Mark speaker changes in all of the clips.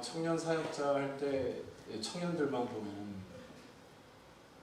Speaker 1: 청년 사역자 할 때 청년들만 보면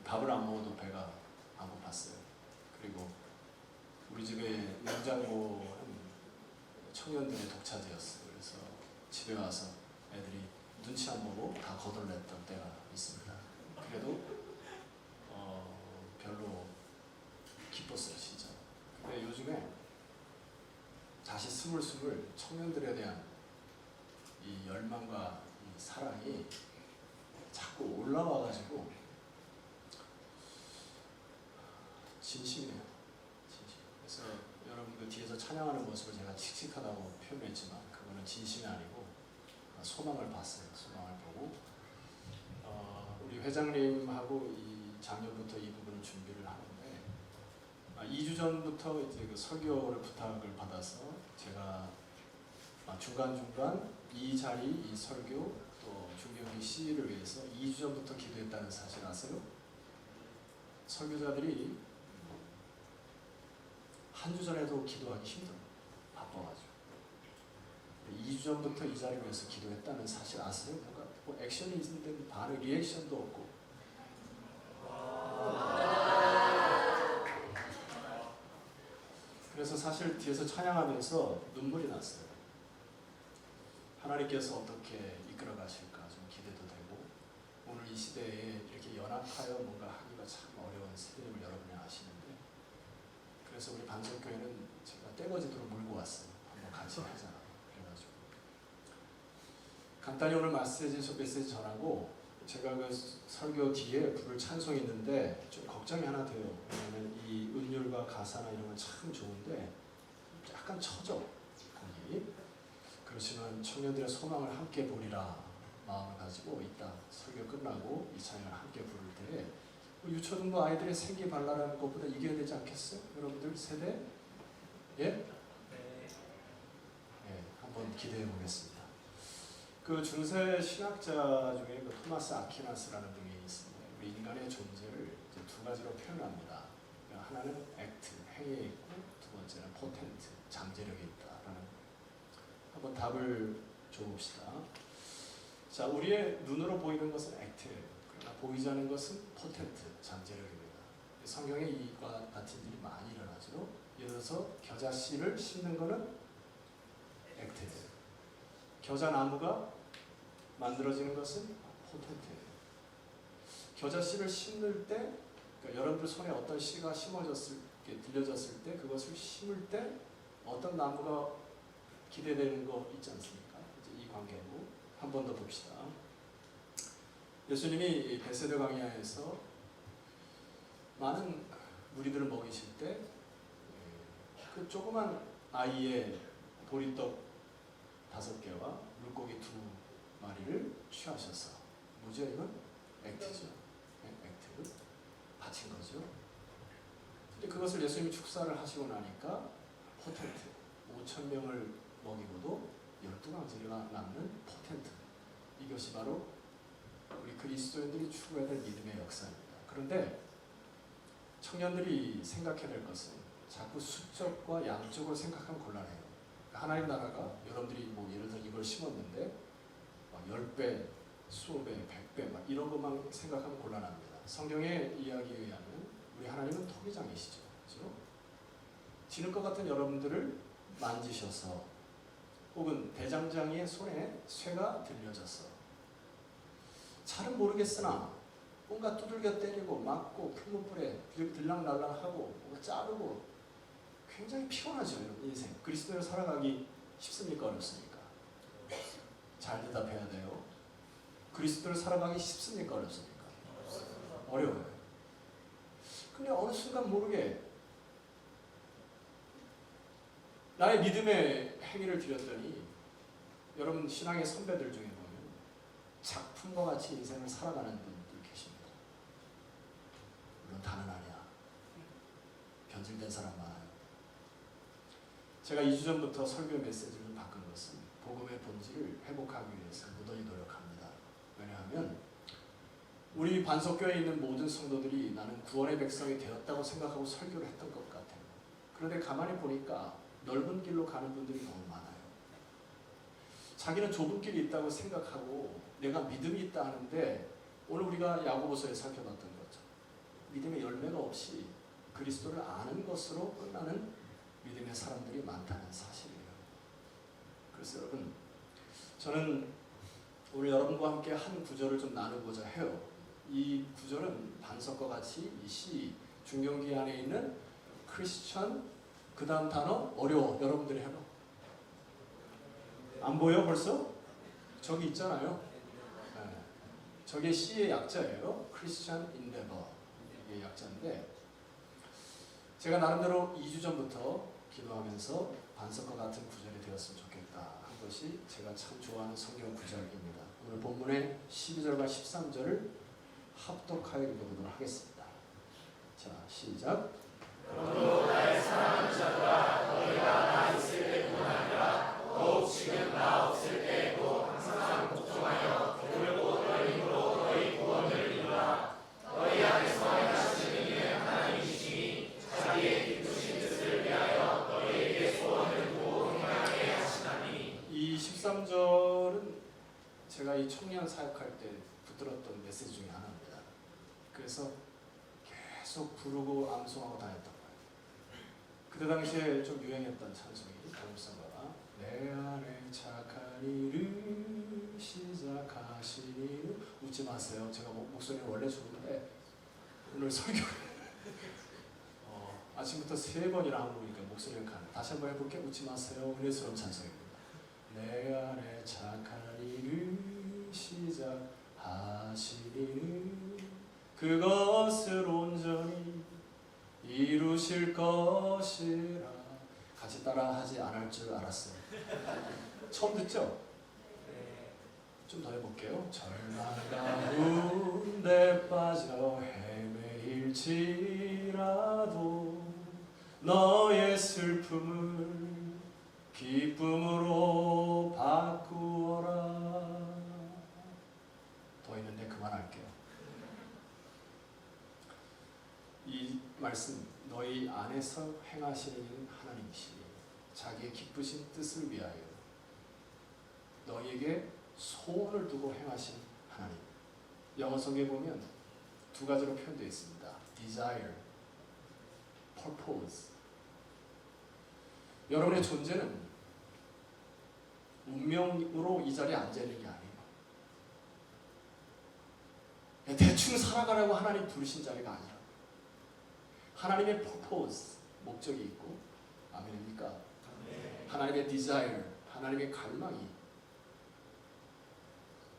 Speaker 1: 밥을 안 먹어도 배가 안 고팠어요. 그리고 우리 집에 냉장고는 청년들의 독차지였어요. 그래서 집에 와서 애들이 눈치 안 보고 다 거덜냈던 때가 있습니다. 그래도 별로 기뻤어요, 진짜. 근데 요즘에 다시 스물스물 청년들에 대한 이 열망과 이 사랑이 자꾸 올라와가지고 진심이에요. 진심. 그래서 여러분들 뒤에서 찬양하는 모습을 제가 칙칙하다고 표현했지만 그거는 진심이 아니고 소망을 봤어요. 소망을 보고 우리 회장님하고 이 작년부터 이 부분을 준비를 하는데 2주 전부터 이제 그 설교를 부탁을 받아서 제가 중간중간 이 자리, 이 설교 또 중경기 CE를 위해서 2주 전부터 기도했다는 사실 아세요? 설교자들이 한 주 전에도 기도하기 힘들어요. 바빠가지고. 2주 전부터 이 자리를 위해서 기도했다는 사실 아세요? 뭔가 뭐 액션이 있는데 반응, 리액션도 없고. 그래서 사실 뒤에서 찬양하면서 눈물이 났어요. 하나님께서 어떻게 이끌어 가실까 좀 기대도 되고, 오늘 이 시대에 이렇게 연합하여 뭔가 하기가 참 어려운 세대임을 여러분이 아시는데, 그래서 우리 반석교회는 제가 떼거지도록 몰고 왔어요. 한번 같이 하자. 그래가지고 간단히 오늘 메시지 전하고, 제가 그 설교 뒤에 부를 찬송이 있는데 좀 걱정이 하나 돼요. 왜냐하면 이 은율과 가사나 이런 건 참 좋은데 약간 처져 곡이. 그렇지만 청년들의 소망을 함께 보리라 마음을 가지고 이따 설교 끝나고 이 찬양을 함께 부를 때에 유초등부 아이들의 생기 발랄하는 것보다 이겨야 되지 않겠어요? 여러분들 세대? 예? 네. 한번 기대해 보겠습니다. 그 중세 신학자 중에 그 토마스 아퀴나스라는 분이 있습니다. 우리 인간의 존재를 이제 두 가지로 표현합니다. 하나는 액트, 행위에 있고, 두 번째는 포텐트, 잠재력이 있다라는. 한번 답을 줘봅시다. 자, 우리의 눈으로 보이는 것은 액트예요. 그러나 보이지 않는 것은 포텐트, 잠재력입니다. 성경에 이와 같은 일이 많이 일어나죠. 예를 들어서 겨자씨를 심는 것은 액트예요. 겨자나무가 만들어지는 것은 포텐트예요. 겨자씨를 심을 때, 그러니까 여러분들 손에 어떤 씨가 심어졌을 때, 들려졌을 때, 그것을 심을 때 어떤 나무가 기대되는 거 있지 않습니까? 이제 이 관계로 한 번 더 봅시다. 예수님이 베세다 광야에서 많은 무리들을 먹이실 때 그 조그만 아이의 보리떡 5개와 물고기 2마리를 취하셔서, 뭐죠 이건? 액트죠. 액트. 바친 거죠. 근데 그것을 예수님이 축사를 하시고 나니까 포텐트, 5,000명을 먹이고도 12강제가 남는 포텐트. 이것이 바로 우리 그리스도인들이 추구해야 될 믿음의 역사입니다. 그런데 청년들이 생각해야 될 것은 자꾸 수적과 양적으로 생각하면 곤란해요. 하나님 나라가 여러분들이 뭐 예를 들어 이걸 심었는데 10배, 수억 배, 100배 막 이런 것만 생각하면 곤란합니다. 성경의 이야기에 의하면 우리 하나님은 토기장이시죠. 그렇죠? 지는 것 같은 여러분들을 만지셔서, 혹은 대장장이의 손에 쇠가 들려져서 잘은 모르겠으나 뭔가 두들겨 때리고 맞고 풀무불에 들락날락하고 뭔가 자르고 굉장히 피곤하죠. 인생. 그리스도를 살아가기 쉽습니까? 어렵습니까? 잘 대답해야 돼요. 그리스도를 살아가기 쉽습니까? 어렵습니까? 어려워요. 근데 어느 순간 모르게 나의 믿음의 행위를 드렸더니, 여러분 신앙의 선배들 중에 보면 작품과 같이 인생을 살아가는 분들 계십니다. 물론 다는 아니야. 변질된 사람 많아요. 제가 2주 전부터 설교 메시지를 바꾼 것은 복음의 본질을 회복하기 위해서 무던히 노력합니다. 왜냐하면 우리 반석교회에 있는 모든 성도들이 나는 구원의 백성이 되었다고 생각하고 설교를 했던 것 같아요. 그런데 가만히 보니까 넓은 길로 가는 분들이 너무 많아요. 자기는 좁은 길이 있다고 생각하고 내가 믿음이 있다 하는데 오늘 우리가 야고보서에 살펴봤던 것처럼 믿음의 열매가 없이 그리스도를 아는 것으로 끝나는 믿음의 사람들이 많다는 사실이에요. 그래서 여러분, 저는 오늘 여러분과 함께 한 구절을 좀 나누고자 해요. 이 구절은 반석과 같이 이 시 중경기 안에 있는 크리스천 그 다음 단어 어려워. 여러분들이 해봐. 안 보여 벌써? 저기 있잖아요. 네. 저게 C의 약자예요. 크리스천 인데버. 이게 약자인데 제가 나름대로 2주 전부터 기도하면서 반석과 같은 구절이 되었으면 좋겠다 한 것이 제가 참 좋아하는 성경 구절입니다. 오늘 본문의 12절과 13절을 합독하여 읽어보도록 하겠습니다. 자, 시작. 그러므로 나의 사랑하는 자들아, 너희가 나 있을 때뿐 아니라 더욱 지금 나 없을 때에도 항상 복종하여 들고 너희 힘으로 너희 구원을 이루라. 너희 안에서 행하시는 이는 하나님이시니 자기의 기쁘신 뜻을 위하여 너희에게 소원을 두고 행하게 하시나니. 이 13절은 제가 이 청년 사역할 때 붙들었던 메시지 중에 하나입니다. 그래서 계속 부르고 암송하고 다녔던 거예요. 그때 당시에 좀 유행했던 찬송이 담임성가가 내 안에 착한 일을 시작하시니. 웃지 마세요. 제가 목소리는 원래 좋은데 오늘 설교를 아침부터 3번이나 하고 보니까 목소리가 가네. 다시 한번 해볼게. 웃지 마세요. 은혜스러운 찬송입니다. 내 안에 착한 일을 시작하시니 그것을 온전히 이루실 것이라. 같이 따라하지 않을 줄 알았어요. 처음 듣죠? 좀 더 해볼게요. 절망 가운데 빠져 헤매일지라도 너의 슬픔을 기쁨으로 바꾸어라. 더 있는데 그만할게요. 이 말씀, 너희 안에서 행하시는 하나님이시니 자기의 기쁘신 뜻을 위하여 너희에게 소원을 두고 행하신 하나님. 영어 성경에 보면 2가지로 표현되어 있습니다. desire, purpose. 여러분의 존재는 운명으로 이 자리에 앉아있는 게 아니에요. 대충 살아가라고 하나님 부르신 자리가 아니라 하나님의 purpose, 목적이 있고, 아멘입니까? 하나님의 desire, 하나님의 갈망이,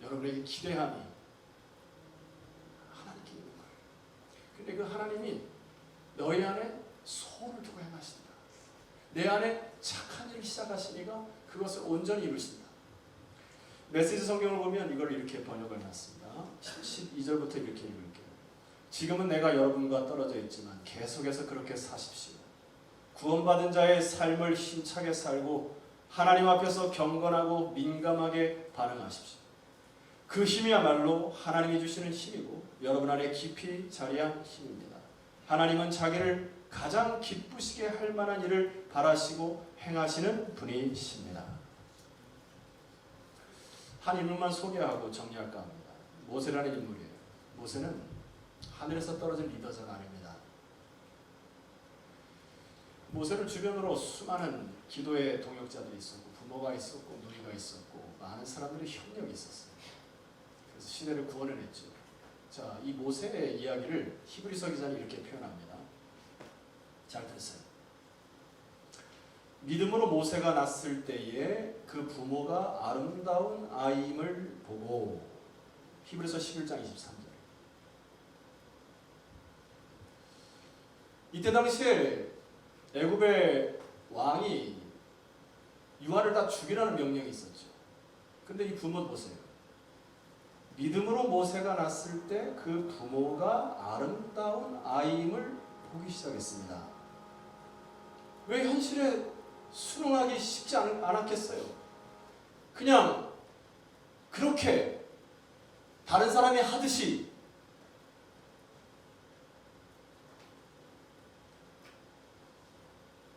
Speaker 1: 여러분에게 기대함이 하나님께 있는 거예요. 근데 그 하나님이 너희 안에 소원을 두고 행하신다. 내 안에 착한 일을 시작하시니까 그것을 온전히 이루신다. 메시지 성경을 보면 이걸 이렇게 번역을 해놨습니다. 12절부터 이렇게 읽을게요. 지금은 내가 여러분과 떨어져 있지만 계속해서 그렇게 사십시오. 구원받은 자의 삶을 힘차게 살고 하나님 앞에서 경건하고 민감하게 반응하십시오. 그 힘이야말로 하나님이 주시는 힘이고 여러분 안에 깊이 자리한 힘입니다. 하나님은 자기를 가장 기쁘시게 할 만한 일을 바라시고 행하시는 분이십니다. 한 인물만 소개하고 정리할까 합니다. 모세라는 인물이에요. 모세는 하늘에서 떨어진 리더자가 아닙니다. 모세를 주변으로 수많은 기도의 동역자들이 있었고 부모가 있었고 누이가 있었고 많은 사람들의 협력이 있었어요. 그래서 시대를 구원해냈죠. 자, 이 모세의 이야기를 히브리서 기자는 이렇게 표현합니다. 잘 들으세요. 믿음으로 모세가 낳았을 때에 그 부모가 아름다운 아이임을 보고. 히브리서 11장 23절. 이때 당시에 애굽의 왕이 유아를 다 죽이라는 명령이 있었죠. 근데 이 부모 보세요. 믿음으로 모세가 낳았을 때 그 부모가 아름다운 아이임을 보기 시작했습니다. 왜 현실에 순응하기 쉽지 않았겠어요? 그냥 그렇게 다른 사람이 하듯이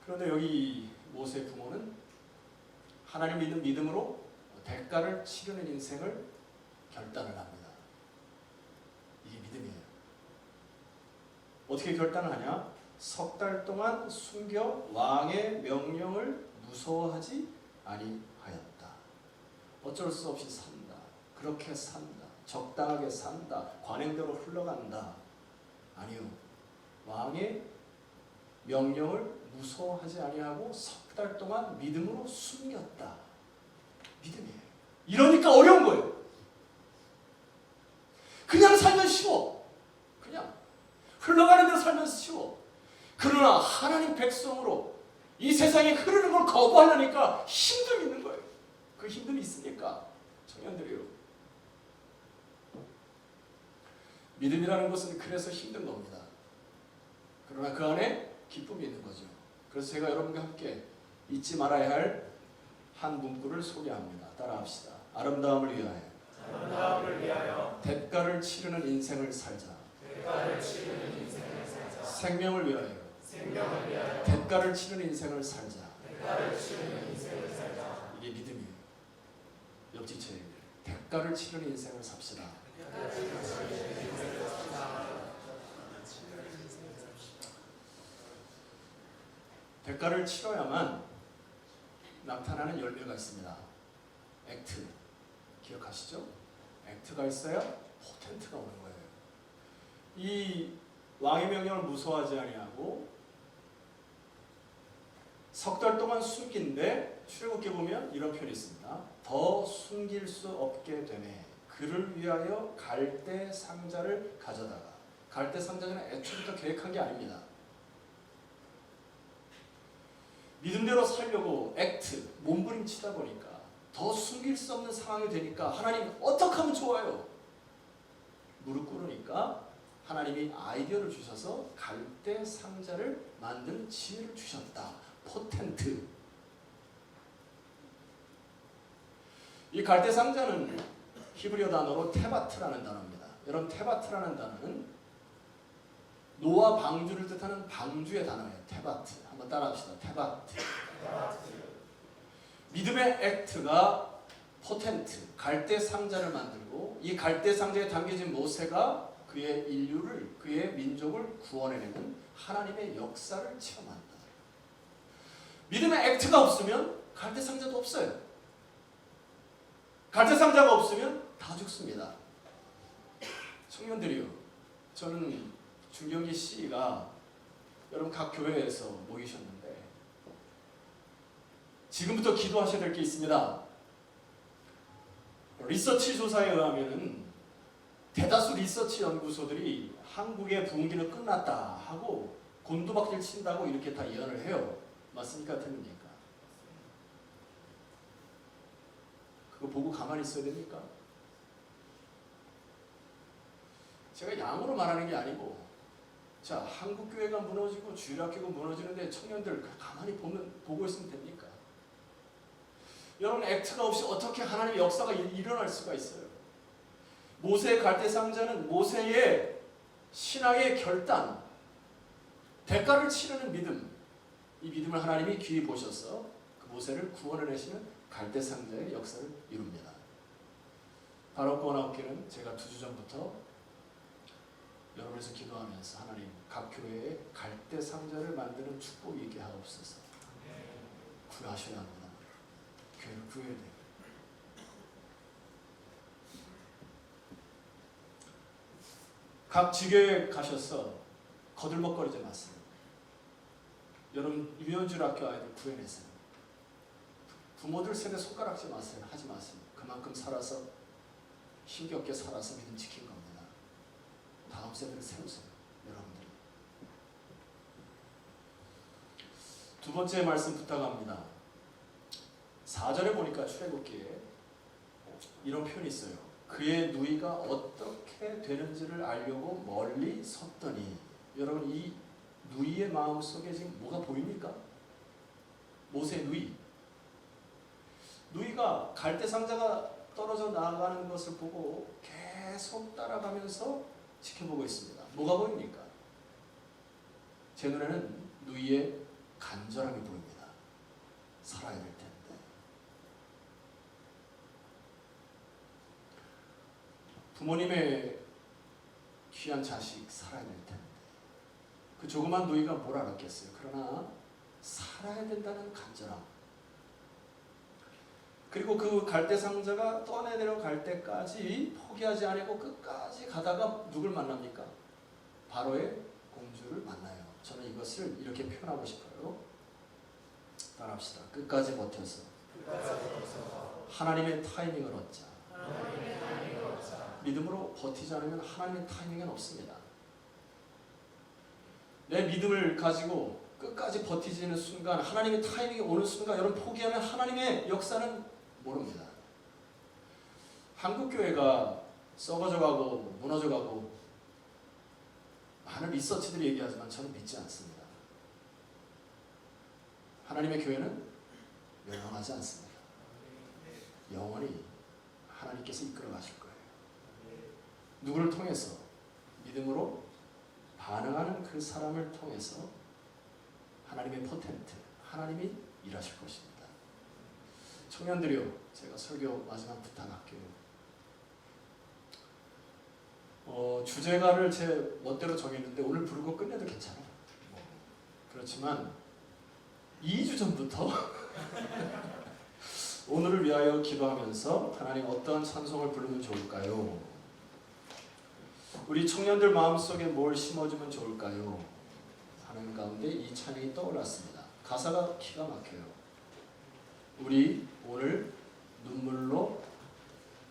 Speaker 1: 그런데 여기 모세의 부모는 하나님 믿는 믿음으로 대가를 치르는 인생을 결단을 합니다. 이게 믿음이에요. 어떻게 결단을 하냐? 석 달 동안 숨겨 왕의 명령을 무서워하지 아니하였다. 어쩔 수 없이 산다. 그렇게 산다. 적당하게 산다. 관행대로 흘러간다. 아니요. 왕의 명령을 무서워하지 아니하고 석 달 동안 믿음으로 숨겼다. 믿음이에요. 이러니까 어려운 거예요. 그냥 살면 쉬워. 그냥 흘러가는 대로 살면 쉬워. 그러나 하나님 백성으로 이 세상에 흐르는 걸 거부하려니까 힘듦이 있는 거예요. 그 힘듦이 있습니까? 청년들이요. 믿음이라는 것은 그래서 힘든 겁니다. 그러나 그 안에 기쁨이 있는 거죠. 그래서 제가 여러분과 함께 잊지 말아야 할 한 문구를 소개합니다. 따라합시다. 아름다움을 위하여.
Speaker 2: 아름다움을 위하여.
Speaker 1: 대가를 치르는 인생을 살자.
Speaker 2: 대가를 치르는 인생을 살자.
Speaker 1: 생명을 위하여.
Speaker 2: 생명을 위하여.
Speaker 1: 대가를 치르는 인생을 살자.
Speaker 2: 대가를 치르는 인생을 살자.
Speaker 1: 이게 믿음이에요. 옆집 제 대가를 치르는 인생을 삽시다. 대가를 치러야만 나타나는 열매가 있습니다. 액트 기억하시죠? 액트가 있어야 포텐트가 오는 거예요. 이 왕의 명령을 무서워하지 아니하고 석 달 동안 숨긴데 출애굽기에 보면 이런 표현이 있습니다. 더 숨길 수 없게 되매 그를 위하여 갈대 상자를 가져다가. 갈대 상자는 애초부터 계획한 게 아닙니다. 믿음대로 살려고 액트, 몸부림치다 보니까 더 숨길 수 없는 상황이 되니까 하나님 어떻게 하면 좋아요? 무릎 꿇으니까 하나님이 아이디어를 주셔서 갈대 상자를 만드는 지혜를 주셨다. 포텐트. 이 갈대 상자는 히브리어 단어로 테바트라는 단어입니다. 여러분 테바트라는 단어는 노와 방주를 뜻하는 방주의 단어예요. 테바트. 한번 따라합시다. 테바트. 믿음의 액트가 포텐트, 갈대 상자를 만들고 이 갈대 상자에 담겨진 모세가 그의 인류를, 그의 민족을 구원해내는 하나님의 역사를 체험한다. 믿음의 액트가 없으면 갈대 상자도 없어요. 갈대 상자가 없으면 다 죽습니다. 청년들이요. 저는 중경기 씨가 여러분 각 교회에서 모이셨는데 지금부터 기도하셔야 될 게 있습니다. 리서치 조사에 의하면은 대다수 리서치 연구소들이 한국의 부흥기는 끝났다 하고 곤두박질 친다고 이렇게 다 예언을 해요. 맞습니까? 틀립니까? 그거 보고 가만히 있어야 됩니까? 제가 양으로 말하는 게 아니고 자, 한국교회가 무너지고 주일학교가 무너지는데 청년들 가만히 보고 있으면 됩니까? 여러분 액트가 없이 어떻게 하나님의 역사가 일어날 수가 있어요? 모세의 갈대상자는 모세의 신앙의 결단, 대가를 치르는 믿음, 이 믿음을 하나님이 귀히 보셔서 그 모세를 구원해내시는 갈대상자의 역사를 이룹니다. 바로 구원학교는 제가 2주 전부터 여러분에서 기도하면서 하나님 각 교회에 갈대상자를 만드는 축복이 있게 하옵소서. 구하셔야 합니다. 교회를 구해야 돼요. 각 지교에 가셔서 거들먹거리지 마세요. 여러분 유연줄 학교 아이들 구해내세요. 부모들 세대 손가락질 마세요. 하지 마세요. 그만큼 살아서 힘겹게 살아서 믿음 지킨 겁니다. 다음 세대를 세우세요. 여러분들이. 두 번째 말씀 부탁합니다. 4절에 보니까 출애굽기에 이런 표현이 있어요. 그의 누이가 어떻게 되는지를 알려고 멀리 섰더니. 여러분 이 누이의 마음속에 지금 뭐가 보입니까? 모세의 누이. 누이가 갈대상자가 떨어져 나가는 것을 보고 계속 따라가면서 지켜보고 있습니다. 뭐가 보입니까? 제 눈에는 누이의 간절함이 보입니다. 살아야 될 텐데. 부모님의 귀한 자식 살아야 될 텐데 그 조그만 노이가 뭘 알았겠어요. 그러나 살아야 된다는 간절함, 그리고 그 갈대상자가 떠내려갈 때까지 포기하지 않고 끝까지 가다가 누굴 만납니까? 바로의 공주를 만나요. 저는 이것을 이렇게 표현하고 싶어요. 따라합시다. 끝까지 버텨서 하나님의 타이밍을 얻자. 믿음으로 버티지 않으면 하나님의 타이밍은 없습니다. 내 믿음을 가지고 끝까지 버티지는 순간, 하나님의 타이밍이 오는 순간 여러분 포기하면 하나님의 역사는 모릅니다. 한국교회가 썩어져가고 무너져가고 많은 리서치들이 얘기하지만 저는 믿지 않습니다. 하나님의 교회는 멸망하지 않습니다. 영원히 하나님께서 이끌어 가실 거예요. 누구를 통해서? 믿음으로 반응하는 그 사람을 통해서 하나님의 포텐트, 하나님이 일하실 것입니다. 청년들이요, 제가 설교 마지막 부탁할게요. 주제가를 제 멋대로 정했는데 오늘 부르고 끝내도 괜찮아요. 그렇지만 2주 전부터 오늘을 위하여 기도하면서 하나님 어떠한 찬송을 부르면 좋을까요? 우리 청년들 마음속에 뭘 심어주면 좋을까요? 하는 가운데 이 찬양이 떠올랐습니다. 가사가 기가 막혀요. 우리 오늘 눈물로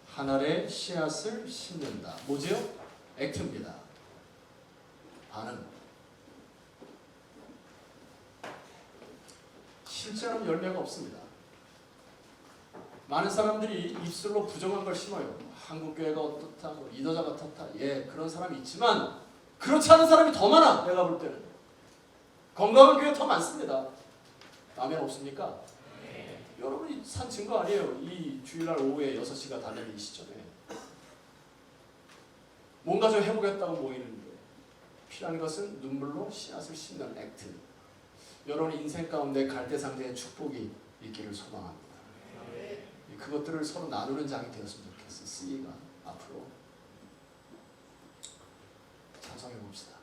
Speaker 1: 하늘의 씨앗을 심는다. 뭐지요? 액트입니다. 반응. 실제로는 열매가 없습니다. 많은 사람들이 입술로 부정한 걸 심어요. 한국교회가 어떻다, 뭐 리더자가 어떻다. 예, 그런 사람이 있지만 그렇지 않은 사람이 더 많아. 내가 볼 때는. 건강한 교회 더 많습니다. 아멘 없습니까? 네. 여러분이 산 증거 아니에요. 이 주일날 오후에 6시가 달리는 이 시점에. 뭔가 좀 해보겠다고 모이는데 필요한 것은 눈물로 씨앗을 심는 액트. 여러분 인생 가운데 갈대상자의 축복이 있기를 소망합니다. 그것들을 서로 나누는 장이 되었으면 좋겠어요. C가 앞으로 찬송해 봅시다.